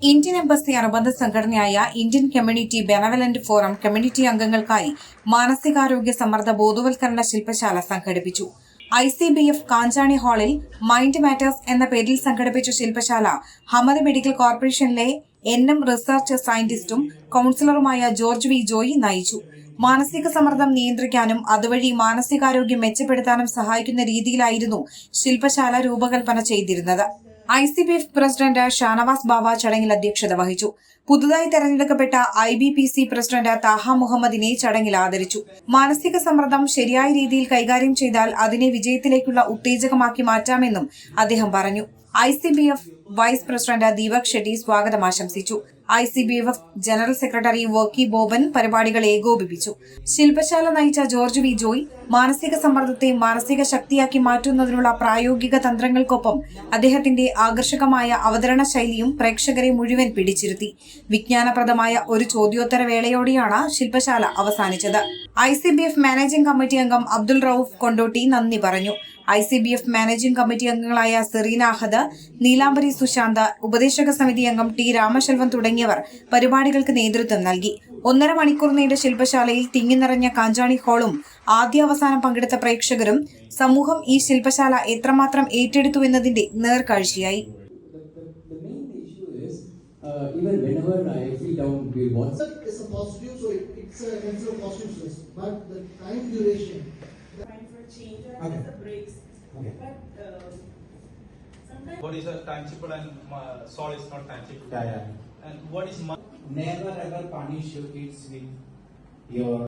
Indian embassy അനുബന്ധ സംഘടനയായ Indian community benevolent forum community അംഗങ്ങൾക്കായി മാനസികാരോഗ്യ സമ്മർദ്ദ ബോധവൽക്കരണ ശില്പശാല സംഘടിപ്പിച്ചു. ICBF കാഞ്ചാണി ഹാളിൽ മൈൻഡ് മാറ്റേഴ്സ് എന്ന പേരിൽ സംഘടിപ്പിച്ച ശില്പശാല ഹമദ് മെഡിക്കൽ കോർപ്പറേഷനിലെ NM റിസർച്ച് സയന്റിസ്റ്റും കൌൺസിലറുമായ ജോർജ് വി ജോയി നയിച്ചു. മാനസിക സമ്മർദ്ദം നിയന്ത്രിക്കാനും അതുവഴി മാനസികാരോഗ്യം മെച്ചപ്പെടുത്താനും സഹായിക്കുന്ന രീതിയിലായിരുന്നു ശില്പശാല രൂപകൽപ്പന ചെയ്തിരുന്നത്. ICBF പ്രസിഡന്റ് ഷാനവാസ് ബാവ ചടങ്ങിൽ അധ്യക്ഷത വഹിച്ചു. പുതുതായി തെരഞ്ഞെടുക്കപ്പെട്ട IBPC പ്രസിഡന്റ് താഹ മുഹമ്മദിനെ ചടങ്ങിൽ ആദരിച്ചു. മാനസിക സമ്മർദ്ദം ശരിയായ രീതിയിൽ കൈകാര്യം ചെയ്താൽ അതിനെ വിജയത്തിലേക്കുള്ള ഉത്തേജകമാക്കി മാറ്റാമെന്നും അദ്ദേഹം പറഞ്ഞു. ICBF vice president Deepak Shetty സ്വാഗതം ആശംസിച്ചു. ICBF general secretary Varkey Boban പരിപാടികൾ ഏകോപിപ്പിച്ചു. ശില്പശാല നയിച്ച ജോർജ് വി ജോയ് മാനസിക സമ്മർദ്ദത്തെ മാനസിക ശക്തിയാക്കി മാറ്റുന്നതിനുള്ള പ്രായോഗിക തന്ത്രങ്ങൾക്കൊപ്പം അദ്ദേഹത്തിന്റെ ആകർഷകമായ അവതരണ ശൈലിയും പ്രേക്ഷകരെ മുഴുവൻ പിടിച്ചിരുത്തി. വിജ്ഞാനപ്രദമായ ഒരു ചോദ്യോത്തര വേളയോടെയാണ് ശില്പശാല അവസാനിച്ചത്. ICBF മാനേജിംഗ് കമ്മിറ്റി അംഗം അബ്ദുൾ റൌഫ് കൊണ്ടോട്ടി നന്ദി പറഞ്ഞു. ICBF മാനേജിംഗ് കമ്മിറ്റി അംഗങ്ങളായ സെറീന അഹദ്, നീലാംബരി സുശാന്ത്, ഉപദേശക സമിതി അംഗം T രാമശെൽവൻ തുടങ്ങിയവർ പരിപാടികൾക്ക് നേതൃത്വം നൽകി. 1.5 മണിക്കൂർ നീണ്ട ശില്പശാലയിൽ തിങ്ങിനിറഞ്ഞ കാഞ്ചാണി ഹാളും ആദ്യാവസാനം പങ്കെടുത്ത പ്രേക്ഷകരും സമൂഹം ഈ ശില്പശാല എത്രമാത്രം ഏറ്റെടുത്തുവെന്നതിന്റെ നേർക്കാഴ്ചയായി. Even whenever I feel down, we watch. It's a positive, so it's a positive stress. But the time duration. Time for change or the breaks. Okay. But sometimes. Body is tangible and soul is not tangible. Yeah. And what is Never ever punish your kids with your